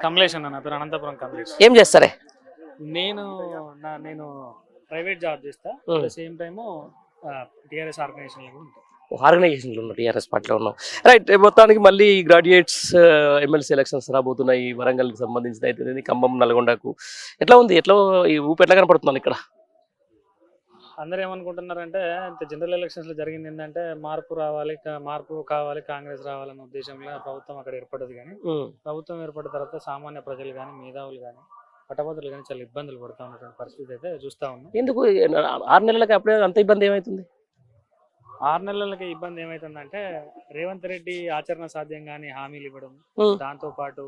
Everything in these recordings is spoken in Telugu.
కమలేష్ అన్న, నా పేరు అనంతపురం కమలేష్. ఏం చేస్తారే? నేను నేను ప్రైవేట్ జాబ్ చేస్తా. At the same time TRS ఆర్గనైజేషన్లో కూడా ఉంటా. ఆర్గనైజేషన్లో ఉన్నాం, టీఆర్ఎస్ పార్టీలో ఉన్నాం. రైట్. మొత్తానికి మళ్ళీ గ్రాడ్యుయేట్స్ ఎమ్మెల్సీ ఎలక్షన్స్ రాబోతున్నాయి. వరంగల్కి సంబంధించిన అయితే ఖమ్మం, నల్గొండకు ఎట్లా ఉంది? ఈ ఊపు ఎట్లా కనపడుతున్నాను ఇక్కడ? అందరూ ఏమనుకుంటున్నారంటే జనరల్ ఎలక్షన్స్లో జరిగింది ఏంటంటే మార్పు కావాలి, కాంగ్రెస్ రావాలన్న ఉద్దేశంలో ప్రభుత్వం అక్కడ ఏర్పడదు. కానీ ప్రభుత్వం ఏర్పడిన తర్వాత సామాన్య ప్రజలు కానీ, మేధావులు కానీ, పట్టభద్రులు కానీ చాలా ఇబ్బందులు పడుతూ ఉన్నటువంటి పరిస్థితి అయితే చూస్తూ ఉన్నాం. ఎందుకు 6 నెలలకి అప్పుడే అంత ఇబ్బంది ఏమవుతుంది? 6 నెలలకి ఇబ్బంది ఏమైతుందంటే రేవంత్ రెడ్డి ఆచరణ సాధ్యం కానీ హామీలు ఇవ్వడం, దాంతో పాటు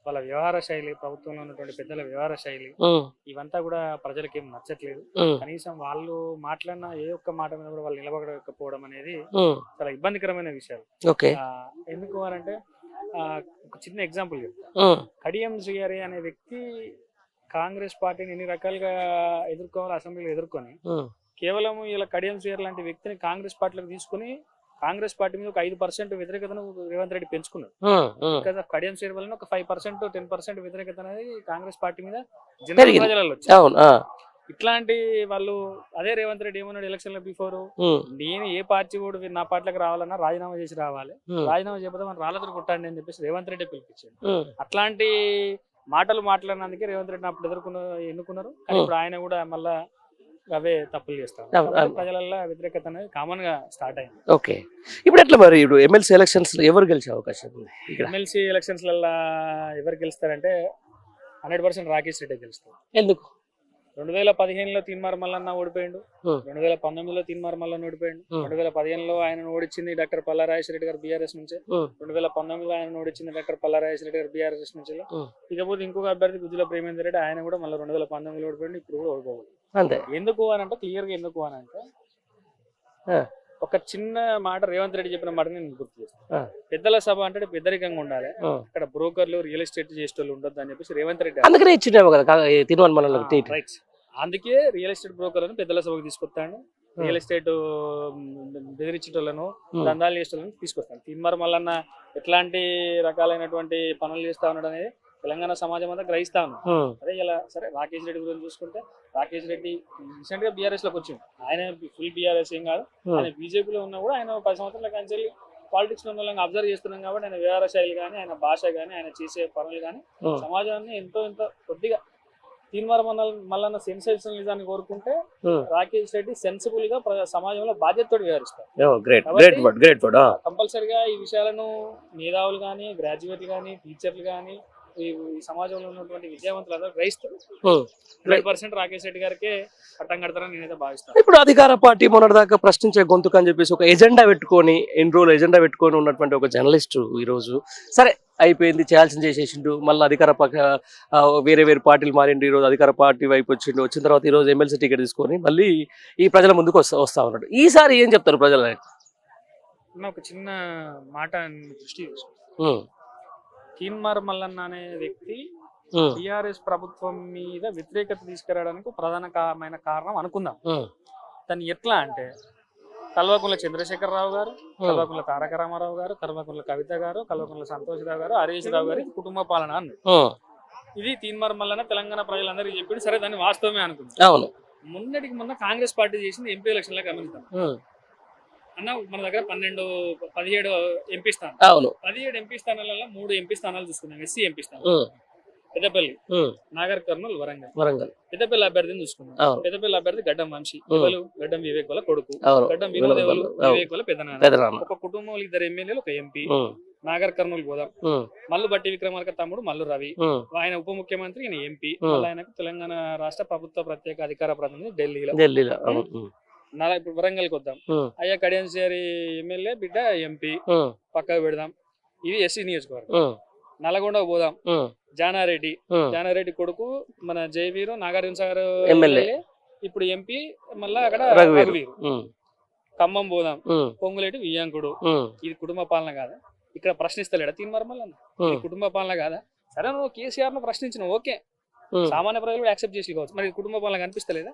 వాళ్ళ వ్యవహార శైలి, ప్రభుత్వంలో ఉన్నటువంటి పెద్దల వ్యవహార శైలి, ఇవంతా కూడా ప్రజలకి ఏం నచ్చట్లేదు. కనీసం వాళ్ళు మాట్లాడిన ఏ ఒక్క మాట మీద కూడా వాళ్ళు నిలబడకపోవడం అనేది చాలా ఇబ్బందికరమైన విషయాలు. ఎందుకు అంటే ఒక చిన్న ఎగ్జాంపుల్ చెప్తా. కడియం శ్రీహరి అనే వ్యక్తి కాంగ్రెస్ పార్టీని ఎన్ని రకాలుగా ఎదుర్కోవాలి, అసెంబ్లీలో ఎదుర్కొని కేవలం ఇలా కడియం శ్రీహరి లాంటి వ్యక్తిని కాంగ్రెస్ పార్టీలోకి తీసుకుని కాంగ్రెస్ పార్టీ మీద ఒక 5% వ్యతిరేకతను రేవంత్ రెడ్డి పెంచుకున్నాడు. బికాస్ ఆఫ్ కడియం శ్రీహరి వల్ల ఒక 5% 10% వ్యతిరేకత అనేది కాంగ్రెస్ పార్టీ మీద జనరల్ ప్రజలలో వచ్చింది. ఇట్లాంటి వాళ్ళు అదే రేవంత్ రెడ్డి ఏమన్నాడు ఎలక్షన్ల బిఫోర్, నేను ఏ పార్టీ కూడా నా పార్టీలకు రావాలన్నా రాజీనామా చేసి రావాలి, రాజీనామా చేయకపోతే మనం రాళ్ళతో కొట్టండి అని చెప్పేసి రేవంత్ రెడ్డి పిలిపించాడు. అట్లాంటి మాటలు మాట్లాడినందుకే రేవంత్ రెడ్డిని అప్పుడు ఎన్నుకున్నారు. కానీ ఇప్పుడు ఆయన కూడా మళ్ళా అవే తప్పులు చేస్తారు. ప్రజలలో వ్యతిరేకత అనేది కామన్ గా స్టార్ట్ అయింది. ఓకే, ఇప్పుడు ఎట్లా మరి ఇప్పుడు ఎమ్మెల్సీ ఎలక్షన్స్ ఎవరు గెలిచే అవకాశం ఉంది? ఎమ్మెల్సీ ఎలక్షన్స్ లలో ఎవరు గెలుస్తారంటే 100% రాకేష్ రెడ్డి గెలుస్తారు. ఎందుకు? 2015లో తీన్మార్ మల్లన్న ఓడిపోయిండు, 2019లో తీన్మార్ మల్లన్న ఓడిపోయిండు, 2015లో ఆయన ఓడించింది డాక్టర్ పల్లా రాజేశ్వర రెడ్డి గారు బీఆర్ఎస్ నుంచి, 2019లో ఆయన ఓడించింది డాక్టర్ పల్లా రాజేశ్వర రెడ్డి గారు బీఆర్ఎస్ నుంచి. ఇకపోతే ఇంకొక అభ్యర్థి గుజ్జుల ప్రేమేందర్ రెడ్డి, ఆయన కూడా మళ్ళీ 2019లో ఓడిపోయిండు, ఇప్పుడు కూడా ఓడిపోవాలి. ఎందుకు అని అంటే క్లియర్ గా ఎందుకు అని అంటే ఒక చిన్న మాట రేవంత్ రెడ్డి చెప్పిన మాట నేను గుర్తు చేస్తాను. పెద్దల సభ అంటే పెద్దరికంగా ఉండాలి, అక్కడ బ్రోకర్లు రియల్ ఎస్టేట్ చేసేటోళ్ళు ఉండొద్దు అని చెప్పేసి రేవంత్ రెడ్డి రైట్స్. అందుకే రియల్ ఎస్టేట్ బ్రోకర్లను పెద్దల సభకు తీసుకొస్తాను, రియల్ ఎస్టేట్ బెదిరించేటోళ్ళను, దందాలు చేసేటోళ్ళను తీసుకొస్తాను. తీన్మార్ మల్లన్న ఎట్లాంటి రకాలైనటువంటి పనులు చేస్తా ఉన్నాడు అనేది తెలంగాణ సమాజం అంతా గ్రహిస్తా ఉన్నాం. అదే ఇలా సరే రాకేష్ రెడ్డి గురించి చూసుకుంటే, రాకేష్ రెడ్డి రీసెంట్ గా బీఆర్ఎస్ లోకి వచ్చింది. ఆయన ఫుల్ బీఆర్ఎస్ ఏం కాదు, ఆయన బీజేపీలో ఉన్నా కూడా ఆయన 10 సంవత్సరాల కంచెల్లి పాలిటిక్స్ లో ఉన్న అబ్జర్వ్ చేస్తున్నాం కాబట్టి ఆయన వ్యవహార శైలి కానీ, ఆయన భాష కానీ, ఆయన చేసే పనులు కానీ సమాజాన్ని ఎంతో కొద్దిగా తీన్మార్ మల్లన్న సెన్సేషనలిజాన్ని కోరుకుంటే రాకేష్ రెడ్డి సెన్సిబుల్ గా సమాజంలో బాధ్యతతో వ్యవహరిస్తారు. కంపల్సరిగా ఈ విషయాలను మేధావులు కానీ, గ్రాడ్యుయేట్లు కానీ, టీచర్లు కానీ, ఈ సమాజంలో ఉన్నటువంటి విద్యావంతులందరూ గ్రహిస్తారు. 100% రాకేష్ రెడ్డి గారికి పట్టం కడతారని నేనైతే భావిస్తాను. ఇప్పుడు అధికార పార్టీ మొన్నటిదాకా ప్రశ్నించే గొంతుకు అని చెప్పేసి ఒక ఎజెండా పెట్టుకొని, ఎన్ని రోజులు ఎజెండా పెట్టుకొని ఉన్నటువంటి ఒక జర్నలిస్ట్ ఈ రోజు సరే అయిపోయింది, చేయాల్సింది చేసేసిండు, మళ్ళీ అధికార వేరే పార్టీలు మారిండు, ఈ రోజు అధికార పార్టీ వైపు వచ్చిండు, వచ్చిన తర్వాత ఈ రోజు ఎమ్మెల్సీ టికెట్ తీసుకొని మళ్ళీ ఈ ప్రజల ముందుకు వస్తా ఉన్నాడు. ఈసారి ఏం చెప్తారు ప్రజలకు? ఒక చిన్న మాట దృష్టి తీన్మార్ మల్లన్న అనే వ్యక్తి టిఆర్ఎస్ ప్రభుత్వం మీద వ్యతిరేకత తీసుకురావడానికి ప్రధానమైన కారణం అనుకుందాం. దాన్ని ఎట్లా అంటే కల్వకుంట్ల చంద్రశేఖరరావు గారు, కల్వకుంట్ల తారక రామారావు గారు, కల్వకుంట్ల కవిత గారు, కల్వకుంట్ల సంతోష్ రావు గారు, హరీష్ రావు గారి కుటుంబ పాలన అన్న ఇది తీన్మార్ మల్లన్న తెలంగాణ ప్రజలందరికీ చెప్పి సరే దాన్ని వాస్తవమే అనుకుంటాం. మొన్నటికి మొన్న కాంగ్రెస్ పార్టీ చేసింది ఎంపీ ఎలక్షన్ లా గమనిస్తాం అన్న. మన దగ్గర 17 ఎంపీ స్థానాలు, 17 ఎంపీ స్థానాలలో 3 ఎంపీ స్థానాలు చూసుకున్నాం. ఎస్సీ ఎంపీ స్థానాలు పెద్దపల్లి, నాగర్ కర్నూలు, వరంగల్. పెద్దపల్లి అభ్యర్థిని చూసుకున్నాం. పెద్దపల్లి అభ్యర్థి గడ్డం వంశీ, గడ్డం వివేక్ వల్ల కొడుకు, గడ్డం వినోద్ వివేక్ వల్ల పెద్దనాన్న. ఒక కుటుంబంలో 2 ఎమ్మెల్యేలు, 1 ఎంపీ. నాగర్ కర్నూలు పోదాం, మల్లు బట్టి విక్రమార్క తమ్ముడు మల్లు రవి, ఆయన ఉప ముఖ్యమంత్రి, ఈయన ఎంపీ. ఆయనకు తెలంగాణ రాష్ట్ర ప్రభుత్వ ప్రత్యేక అధికార ప్రతినిధి ఢిల్లీలో. ఇప్పుడు వరంగల్కి వద్దాం, అయ్యా కడియం శ్రీహరి ఎమ్మెల్యే బిడ్డ ఎంపీ పక్కకు పెడదాం, ఇది ఎస్సీ నియోజకవర్గం. నల్గొండ పోదాం, జానారెడ్డి కొడుకు మన జయవీరు నాగార్జున సాగర్ ఎమ్మెల్యే, ఇప్పుడు ఎంపీ, మళ్ళా అక్కడ రఘువీరు. ఖమ్మం పోదాం, పొంగులేటి వియ్యంకుడు. ఇది కుటుంబ పాలన కాదా? ఇక్కడ ప్రశ్నిస్తలేడా తీన్మార్ మల్లన్న? ఇది కుటుంబ పాలన కాదా? సరే నువ్వు కేసీఆర్ ను ప్రశ్నించిన ఓకే, సామాన్య ప్రజలు కూడా యాక్సెప్ట్ చేసి కావచ్చు, మరి కుటుంబ పాలన కనిపిస్తలేదా?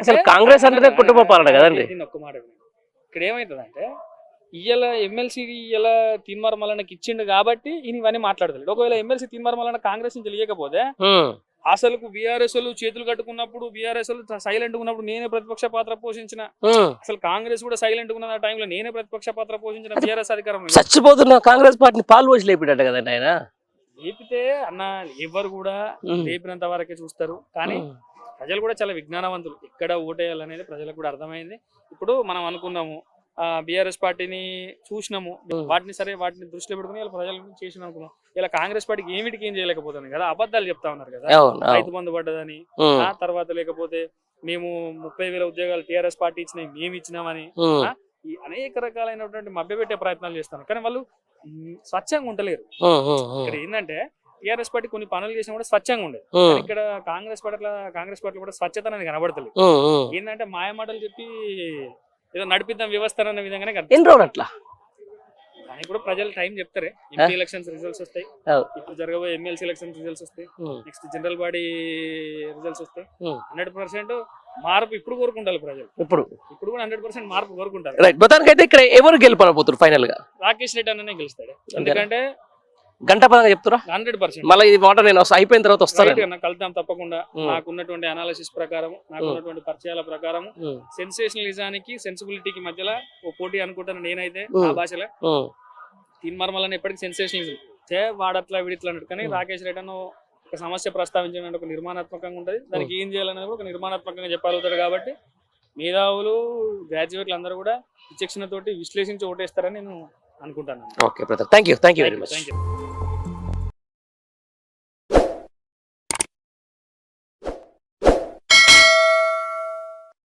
అసలు కాంగ్రెస్ అంటే కుటుంబ పాలన కదండి. ఒక్క మాట ఇక్కడ ఏమైతుందంటే ఇయ్యాల ఎమ్మెల్సీ ఇలా తీన్మార్ మల్లన్నకి ఇచ్చిండు కాబట్టి ఈయన ఇవన్నీ మాట్లాడతాడు. ఒకవేళ ఎమ్మెల్సీ తీన్మార్ మల్లన్న కాంగ్రెస్ నుంచి లేకపోతే అసలు బీఆర్ఎస్ చేతులు కట్టుకున్నప్పుడు బీఆర్ఎస్ సైలెంట్ ఉన్నప్పుడు నేనే ప్రతిపక్ష పాత్ర పోషించిన, అసలు కాంగ్రెస్ కూడా సైలెంట్ ఉన్న టైంలో నేనే ప్రతిపక్ష పాత్ర పోషించిన బీఆర్ఎస్ అధికారం చచ్చిపోతున్న కాంగ్రెస్ పార్టీని పాలు పోసి లేపిడట కదండి ఆయన. లేపితే అన్న ఎవరు కూడా లేపినంత వరకే చూస్తారు, కానీ ప్రజలు కూడా చాలా విజ్ఞానవంతులు. ఎక్కడ ఓటేయాలనేది ప్రజలకు కూడా అర్థమైంది. ఇప్పుడు మనం అనుకున్నాము బీఆర్ఎస్ పార్టీని చూసినాము, వాటిని దృష్టిలో పెట్టుకుని ఇలా ప్రజలు చేసిన అనుకున్నాం. ఇలా కాంగ్రెస్ పార్టీకి ఏమిటికి ఏం చేయలేకపోతుంది కదా, అబద్ధాలు చెప్తా ఉన్నారు కదా, రైతు బంధు పడ్డదని, ఆ తర్వాత లేకపోతే మేము 30,000 ఉద్యోగాలు టీఆర్ఎస్ పార్టీ ఇచ్చినాయి మేము ఇచ్చినామని, ఈ అనేక రకాలైనటువంటి మభ్యపెట్టే ప్రయత్నాలు చేస్తాను. కానీ వాళ్ళు స్వచ్ఛంగా ఉండలేరు. ఇక్కడ ఏంటంటే టీఆర్ఎస్ పార్టీ కొన్ని పనులు చేసినా కూడా స్వచ్ఛంగా ఉండేది, ఇక్కడ కాంగ్రెస్ పార్టీలో కూడా స్వచ్ఛత అనేది కనబడతలేదు. ఏంటంటే మాయ మాటలు చెప్పి ఏదో నడిపిద్దాం వ్యవస్థ అన్న విధంగానే అట్లా దానికి కూడా ప్రజలు టైం చెప్తారే. ఎంపీ ఎలక్షన్స్ రిజల్ట్స్ వస్తాయి, ఇప్పుడు జరగబోయే ఎమ్మెల్సీ ఎలక్షన్స్ రిజల్ట్స్ వస్తాయి, నెక్స్ట్ జనరల్ బాడీ రిజల్ట్స్ వస్తాయి. 100% మార్పు ఇప్పుడు కోరుకుంటారు ప్రజలు. ఇప్పుడు కూడా 100% మార్పు కోరుకుంటారు. మొత్తానికైతే ఇక్కడ ఎవరు గెలిపడబోతున్నారు ఫైనల్ గా? రాకేష్ రెడ్డి అన్ననే గెలుస్తాడు. ఎందుకంటే గంట పదంగా చెప్తారా? 100%. మళ్ళీ ఈ మాట నేను అయిపోయిన తర్వాత వస్తాను, కలుద్దాం తప్పకుండా. నాకున్నటువంటి అనాలిసిస్ ప్రకారం, నాకున్నటువంటి పరిచయాల ప్రకారం సెన్సేషనలిజానికి సెన్సిబిలిటీకి మధ్యలో ఓ పోటీ అనుకుంటాను నేనైతే. ఆ భాషలో తీన్మార్ మల్లన్న ఎప్పటికీ సెన్సేషనలిజం వాడట్లా విడిట్లా అన్నట్టు, కానీ రాకేష్ రెడ్డి అన్న ఒక సమస్య ప్రస్తావించిన ఒక నిర్మాణాత్మకంగా ఉంటుంది, దానికి ఏం చేయాలనేది ఒక నిర్మాణాత్మకంగా చెప్పగలుగుతాడు. కాబట్టి మేధావులు గ్రాడ్యుయేట్లు అందరూ కూడా విచక్షణ తోటి విశ్లేషించి ఓటేస్తారని నేను అనుకుంటాను. Okay brother, thank you very much. Thank you.